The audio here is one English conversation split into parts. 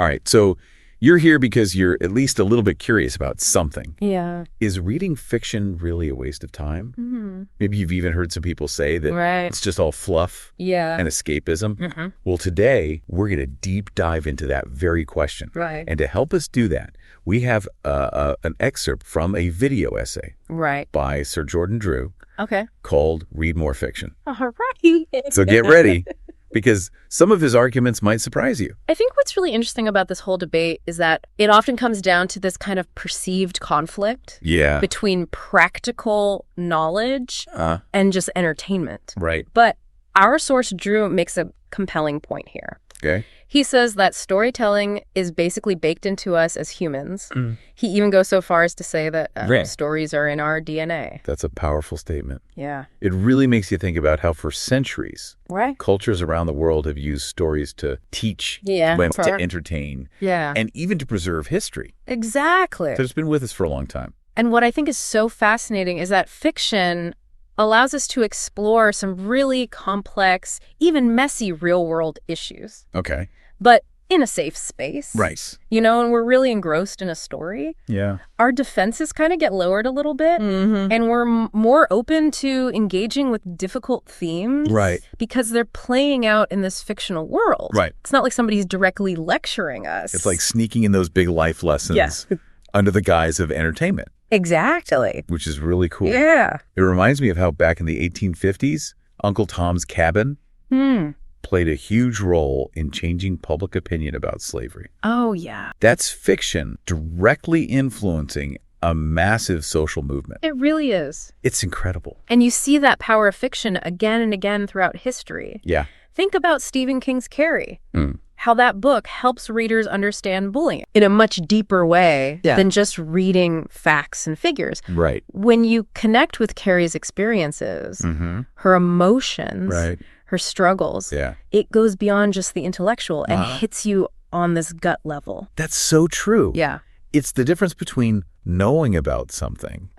All right, so you're here because you're at least a little bit curious about something. Yeah. Is reading fiction really a waste of time? Mm-hmm. Maybe you've even heard some people say that it's just all fluff and escapism. Mm-hmm. Well, today we're going to deep dive into that very question. Right. And to help us do that, we have an excerpt from a video essay by Sir Jordan Drew called Read More Fiction. All right. So get ready, because some of his arguments might surprise you. I think what's really interesting about this whole debate is that it often comes down to this kind of perceived conflict between practical knowledge and just entertainment. Right. But our source, Drew, makes a compelling point here. Okay. He says that storytelling is basically baked into us as humans. He even goes so far as to say that stories are in our DNA. That's a powerful statement. Yeah. It really makes you think about how for centuries, cultures around the world have used stories to teach, to entertain, and even to preserve history. Exactly. So it's been with us for a long time. And what I think is so fascinating is that fiction allows us to explore some really complex, even messy real-world issues. Okay. But in a safe space. Right. You know, and we're really engrossed in a story. Yeah. Our defenses kind of get lowered a little bit. And we're more open to engaging with difficult themes. Right. Because they're playing out in this fictional world. Right. It's not like somebody's directly lecturing us. It's like sneaking in those big life lessons under the guise of entertainment. Exactly. Which is really cool. Yeah. It reminds me of how back in the 1850s, Uncle Tom's Cabin played a huge role in changing public opinion about slavery. Oh, yeah. That's fiction directly influencing a massive social movement. It really is. It's incredible. And you see that power of fiction again and again throughout history. Yeah. Think about Stephen King's Carrie. How that book helps readers understand bullying in a much deeper way than just reading facts and figures. Right. When you connect with Carrie's experiences, her emotions, her struggles, it goes beyond just the intellectual and hits you on this gut level. That's so true. Yeah. It's the difference between knowing about something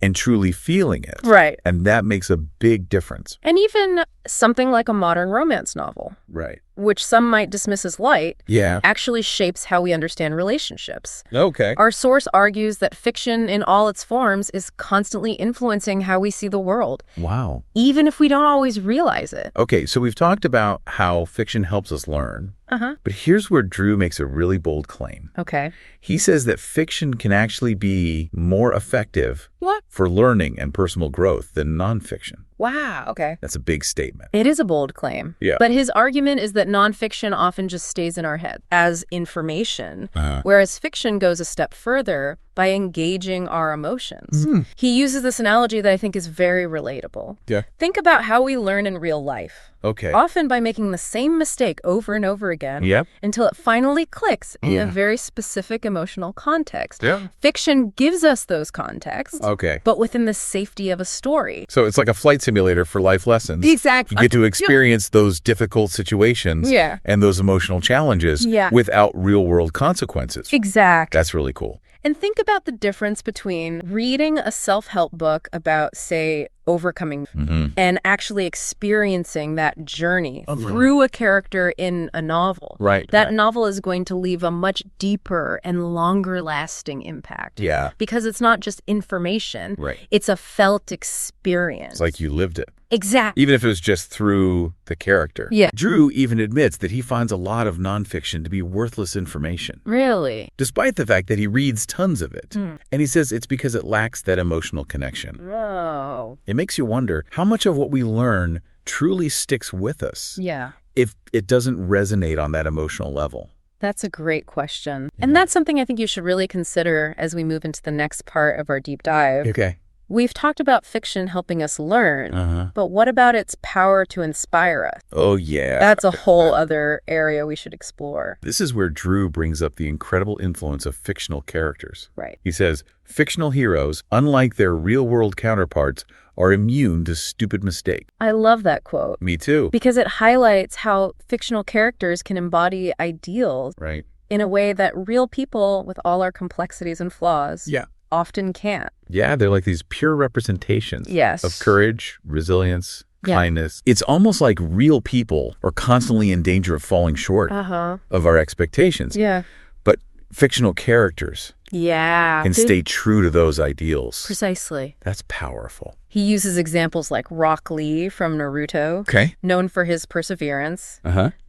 and truly feeling it. Right. And that makes a big difference. And even something like a modern romance novel. Right. Which some might dismiss as light, yeah, actually shapes how we understand relationships. Okay. Our source argues that fiction in all its forms is constantly influencing how we see the world. Wow. Even if we don't always realize it. Okay, so we've talked about how fiction helps us learn. But here's where Drew makes a really bold claim. Okay. He says that fiction can actually be more effective for learning and personal growth than nonfiction. Wow, okay. That's a big statement. It is a bold claim. Yeah. But his argument is that nonfiction often just stays in our head as information, whereas fiction goes a step further by engaging our emotions. He uses this analogy that I think is very relatable. Yeah. Think about how we learn in real life. Okay. Often by making the same mistake over and over again until it finally clicks in a very specific emotional context. Yeah. Fiction gives us those contexts, but within the safety of a story. So it's like a flight simulator for life lessons. Exactly. You get to experience those difficult situations and those emotional challenges without real-world consequences. Exactly. That's really cool. And think about the difference between reading a self-help book about, say, overcoming and actually experiencing that journey through a character in a novel. Right. That novel is going to leave a much deeper and longer lasting impact. Yeah. Because it's not just information. Right. It's a felt experience. It's like you lived it. Exactly. Even if it was just through the character. Yeah. Drew even admits that he finds a lot of nonfiction to be worthless information. Really? Despite the fact that he reads tons of it. And he says it's because it lacks that emotional connection. Oh. It makes you wonder how much of what we learn truly sticks with us. Yeah. If it doesn't resonate on that emotional level. That's a great question. And that's something I think you should really consider as we move into the next part of our deep dive. Okay. We've talked about fiction helping us learn, but what about its power to inspire us? Oh, yeah. That's a whole other area we should explore. This is where Drew brings up the incredible influence of fictional characters. Right. He says, fictional heroes, unlike their real-world counterparts, are immune to stupid mistakes. I love that quote. Me too. Because it highlights how fictional characters can embody ideals in a way that real people, with all our complexities and flaws, often can't. Yeah, they're like these pure representations of courage, resilience, kindness. It's almost like real people are constantly in danger of falling short of our expectations. Yeah. But fictional characters can stay true to those ideals. Precisely. That's powerful. He uses examples like Rock Lee from Naruto, known for his perseverance.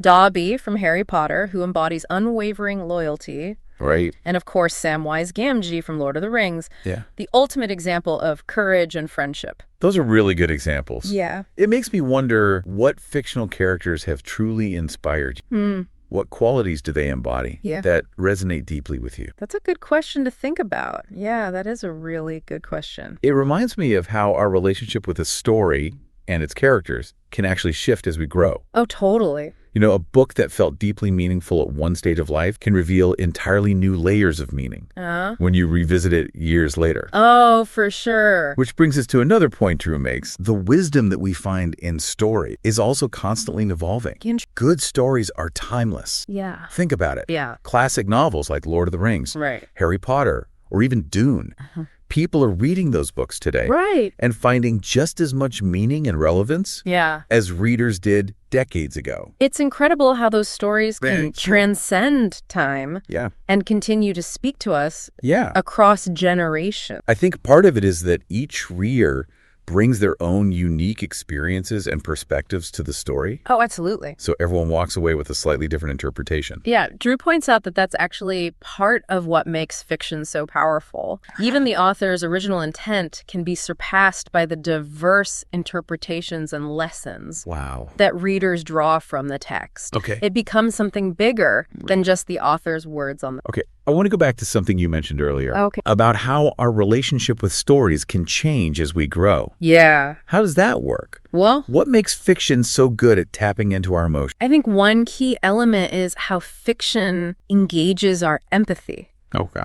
Dobby from Harry Potter, who embodies unwavering loyalty. Right. And of course, Samwise Gamgee from Lord of the Rings. Yeah. The ultimate example of courage and friendship. Those are really good examples. Yeah. It makes me wonder what fictional characters have truly inspired you. What qualities do they embody that resonate deeply with you? That's a good question to think about. Yeah, that is a really good question. It reminds me of how our relationship with a story and its characters can actually shift as we grow. Oh, totally. You know, a book that felt deeply meaningful at one stage of life can reveal entirely new layers of meaning when you revisit it years later. Oh, for sure. Which brings us to another point Drew makes. The wisdom that we find in story is also constantly evolving. Good stories are timeless. Yeah. Think about it. Yeah. Classic novels like Lord of the Rings, Harry Potter, or even Dune. People are reading those books today and finding just as much meaning and relevance as readers did decades ago. It's incredible how those stories can transcend time and continue to speak to us across generations. I think part of it is that each reader brings their own unique experiences and perspectives to the story. Oh, absolutely. So everyone walks away with a slightly different interpretation. Yeah, Drew points out that that's actually part of what makes fiction so powerful. Even the author's original intent can be surpassed by the diverse interpretations and lessons that readers draw from the text. It becomes something bigger than just the author's words on the... I want to go back to something you mentioned earlier about how our relationship with stories can change as we grow. Yeah. How does that work? Well, what makes fiction so good at tapping into our emotions? I think one key element is how fiction engages our empathy.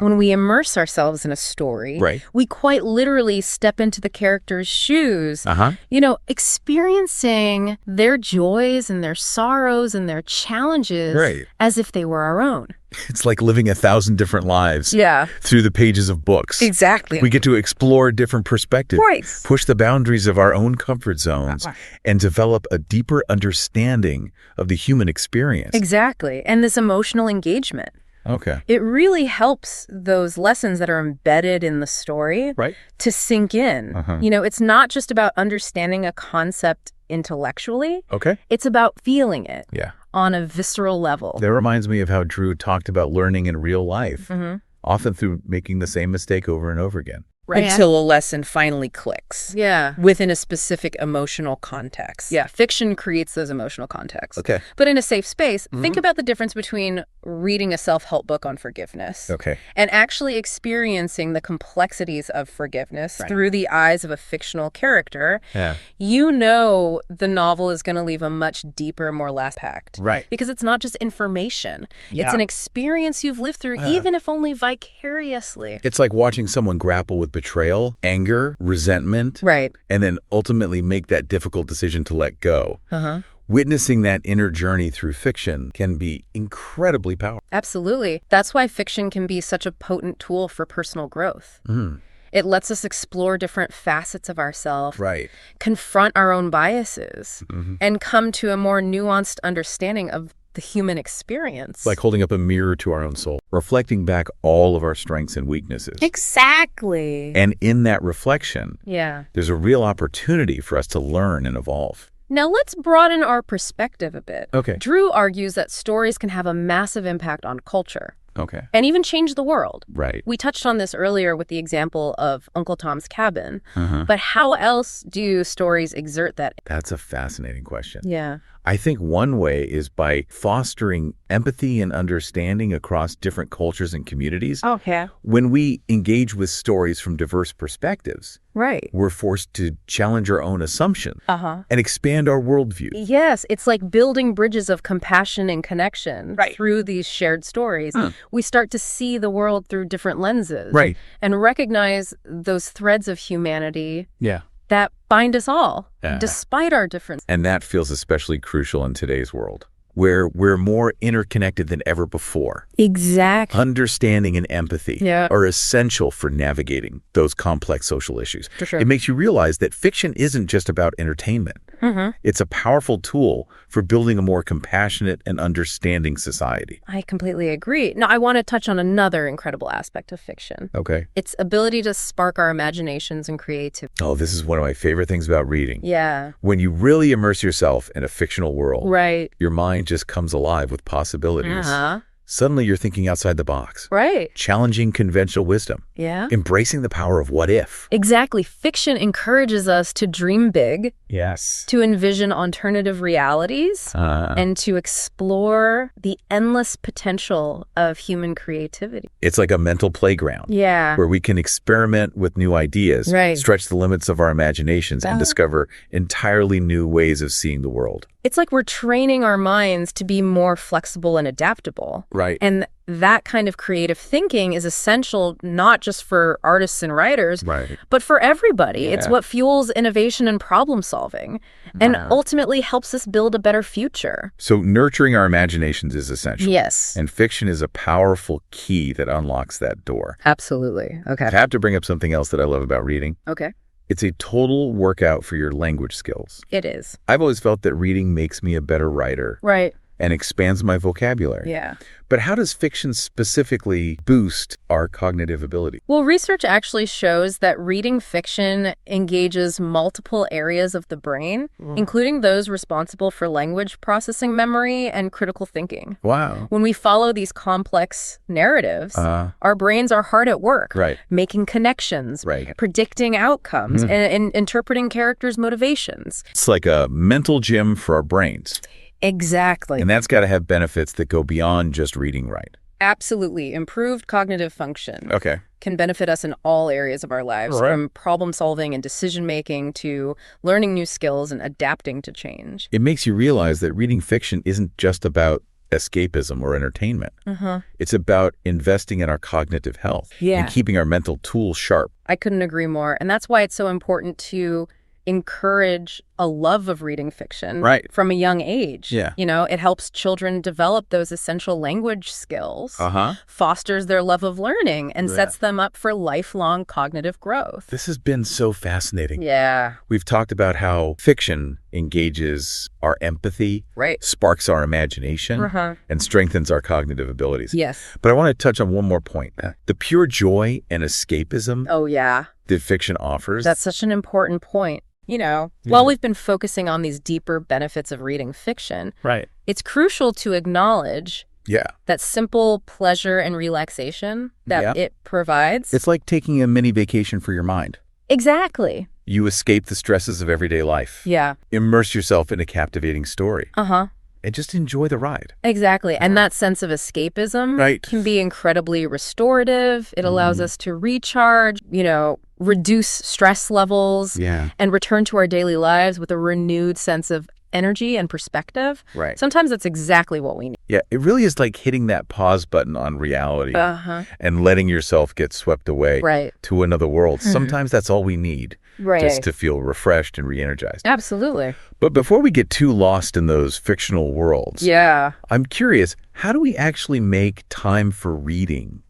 When we immerse ourselves in a story, we quite literally step into the character's shoes, you know, experiencing their joys and their sorrows and their challenges as if they were our own. It's like living 1,000 different lives through the pages of books. Exactly. We get to explore different perspectives, push the boundaries of our own comfort zones, and develop a deeper understanding of the human experience. Exactly. And this emotional engagement. It really helps those lessons that are embedded in the story to sink in. You know, it's not just about understanding a concept intellectually. It's about feeling it on a visceral level. That reminds me of how Drew talked about learning in real life, often through making the same mistake over and over again. Until a lesson finally clicks. Within a specific emotional context. Fiction creates those emotional contexts. But in a safe space, think about the difference between reading a self-help book on forgiveness and actually experiencing the complexities of forgiveness through the eyes of a fictional character. You know the novel is going to leave a much deeper, more lasting impact. Because it's not just information. It's an experience you've lived through, even if only vicariously. It's like watching someone grapple with betrayal, anger, resentment, and then ultimately make that difficult decision to let go. Witnessing that inner journey through fiction can be incredibly powerful. Absolutely. That's why fiction can be such a potent tool for personal growth. It lets us explore different facets of ourselves, confront our own biases, and come to a more nuanced understanding of the human experience. Like holding up a mirror to our own soul, reflecting back all of our strengths and weaknesses. Exactly. And in that reflection, there's a real opportunity for us to learn and evolve. Now let's broaden our perspective a bit. Drew argues that stories can have a massive impact on culture. And even change the world. We touched on this earlier with the example of Uncle Tom's Cabin. But how else do stories exert that? That's a fascinating question. I think one way is by fostering empathy and understanding across different cultures and communities. When we engage with stories from diverse perspectives, we're forced to challenge our own assumptions and expand our worldview. Yes, it's like building bridges of compassion and connection through these shared stories. We start to see the world through different lenses and recognize those threads of humanity that bind us all, despite our differences. And that feels especially crucial in today's world, where we're more interconnected than ever before. Exactly. Understanding and empathy are essential for navigating those complex social issues. It makes you realize that fiction isn't just about entertainment. It's a powerful tool for building a more compassionate and understanding society. I completely agree. Now, I want to touch on another incredible aspect of fiction. Okay. Its ability to spark our imaginations and creativity. Oh, this is one of my favorite things about reading. Yeah. When you really immerse yourself in a fictional world, right, your mind just comes alive with possibilities. Suddenly you're thinking outside the box. Right. Challenging conventional wisdom. Yeah. Embracing the power of what if. Exactly. Fiction encourages us to dream big. Yes. To envision alternative realities and to explore the endless potential of human creativity. It's like a mental playground. Yeah. Where we can experiment with new ideas, stretch the limits of our imaginations, and discover entirely new ways of seeing the world. It's like we're training our minds to be more flexible and adaptable. Right. And that kind of creative thinking is essential not just for artists and writers, but for everybody. It's what fuels innovation and problem solving and ultimately helps us build a better future. So nurturing our imaginations is essential. Yes. And fiction is a powerful key that unlocks that door. Absolutely. Okay. I have to bring up something else that I love about reading. Okay. It's a total workout for your language skills. It is. I've always felt that reading makes me a better writer. Right. And expands my vocabulary. Yeah. But how does fiction specifically boost our cognitive ability? Well, research actually shows that reading fiction engages multiple areas of the brain, including those responsible for language processing memory and critical thinking. Wow. When we follow these complex narratives, our brains are hard at work, making connections, predicting outcomes, and interpreting characters' motivations. It's like a mental gym for our brains. Exactly. And that's got to have benefits that go beyond just reading right. Absolutely. Improved cognitive function can benefit us in all areas of our lives, from problem solving and decision making to learning new skills and adapting to change. It makes you realize that reading fiction isn't just about escapism or entertainment. It's about investing in our cognitive health and keeping our mental tools sharp. I couldn't agree more. And that's why it's so important to encourage a love of reading fiction from a young age. You know, it helps children develop those essential language skills, fosters their love of learning, and sets them up for lifelong cognitive growth. This has been so fascinating. Yeah. We've talked about how fiction engages our empathy, sparks our imagination, and strengthens our cognitive abilities. Yes. But I want to touch on one more point. The pure joy and escapism that fiction offers. That's such an important point. You know, while we've been focusing on these deeper benefits of reading fiction, it's crucial to acknowledge that simple pleasure and relaxation that it provides. It's like taking a mini vacation for your mind. Exactly. You escape the stresses of everyday life. Yeah. Immerse yourself in a captivating story. And just enjoy the ride. Exactly. And that sense of escapism can be incredibly restorative. It allows us to recharge, you know, reduce stress levels and return to our daily lives with a renewed sense of energy and perspective. Sometimes that's exactly what we need. Yeah, it really is like hitting that pause button on reality and letting yourself get swept away to another world. Sometimes that's all we need just to feel refreshed and re-energized. Absolutely. But before we get too lost in those fictional worlds, I'm curious, how do we actually make time for reading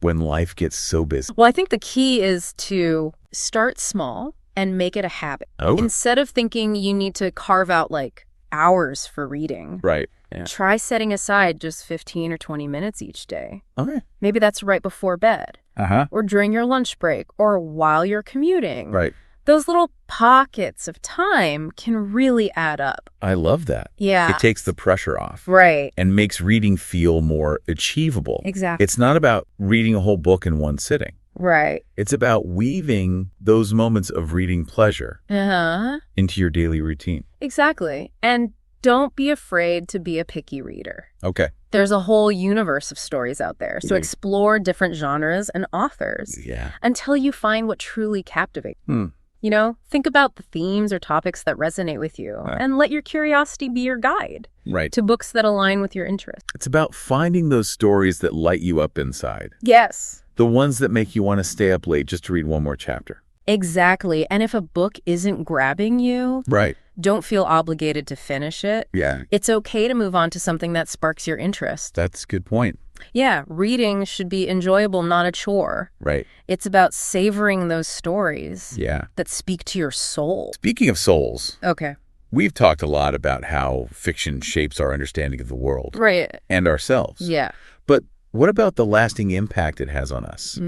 when life gets so busy? Well, I think the key is to start small and make it a habit. Instead of thinking you need to carve out like hours for reading. Try setting aside just 15 or 20 minutes each day. Maybe that's right before bed or during your lunch break or while you're commuting. Those little pockets of time can really add up. I love that. Yeah. It takes the pressure off. And makes reading feel more achievable. Exactly. It's not about reading a whole book in one sitting. It's about weaving those moments of reading pleasure into your daily routine. Exactly. And don't be afraid to be a picky reader. There's a whole universe of stories out there. So explore different genres and authors until you find what truly captivates. You know, think about the themes or topics that resonate with you and let your curiosity be your guide to books that align with your interests. It's about finding those stories that light you up inside. Yes. The ones that make you want to stay up late just to read one more chapter. Exactly. And if a book isn't grabbing you, don't feel obligated to finish it. It's okay to move on to something that sparks your interest. That's a good point. Yeah, reading should be enjoyable, not a chore. It's about savoring those stories that speak to your soul. Speaking of souls, We've talked a lot about how fiction shapes our understanding of the world. Right. And ourselves. Yeah. But what about the lasting impact it has on us?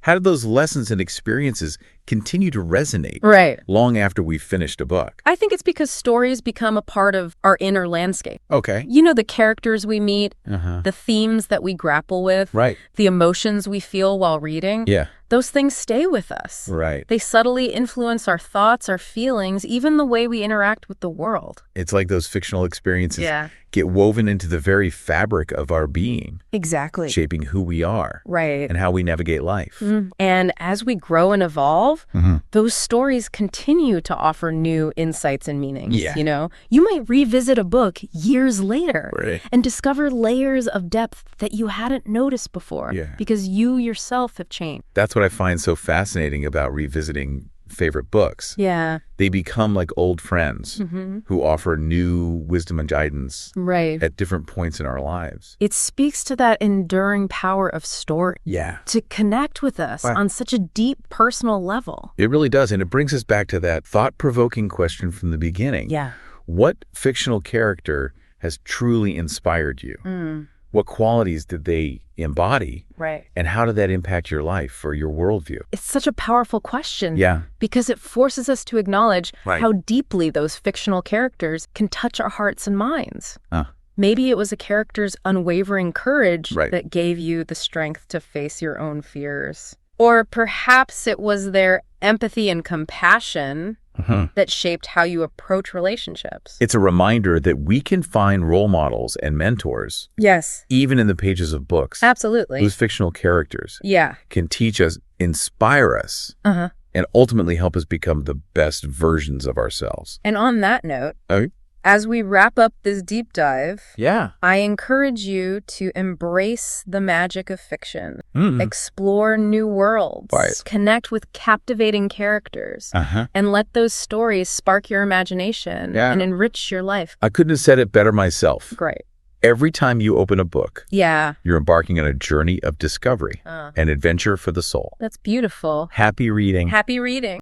How do those lessons and experiences continue to resonate long after we've finished a book? I think it's because stories become a part of our inner landscape. Okay. You know, the characters we meet, the themes that we grapple with, the emotions we feel while reading. Yeah. Those things stay with us. Right. They subtly influence our thoughts, our feelings, even the way we interact with the world. It's like those fictional experiences get woven into the very fabric of our being. Exactly. Shaping who we are. Right. And how we navigate life. And as we grow and evolve, those stories continue to offer new insights and meanings. Yeah. You know, you might revisit a book years later and discover layers of depth that you hadn't noticed before because you yourself have changed. That's what I find so fascinating about revisiting favorite books. Yeah. They become like old friends who offer new wisdom and guidance at different points in our lives. It speaks to that enduring power of story. Yeah. To connect with us on such a deep personal level. It really does. And it brings us back to that thought-provoking question from the beginning. Yeah. What fictional character has truly inspired you? What qualities did they embody? Right. And how did that impact your life or your worldview? It's such a powerful question. Yeah. Because it forces us to acknowledge how deeply those fictional characters can touch our hearts and minds. Maybe it was a character's unwavering courage that gave you the strength to face your own fears. Or perhaps it was their empathy and compassion that shaped how you approach relationships. It's a reminder that we can find role models and mentors. Yes. Even in the pages of books. Absolutely. Whose fictional characters can teach us, inspire us, and ultimately help us become the best versions of ourselves. And on that note, as we wrap up this deep dive, I encourage you to embrace the magic of fiction, explore new worlds, connect with captivating characters, and let those stories spark your imagination and enrich your life. I couldn't have said it better myself. Great. Every time you open a book, you're embarking on a journey of discovery, an adventure for the soul. That's beautiful. Happy reading. Happy reading.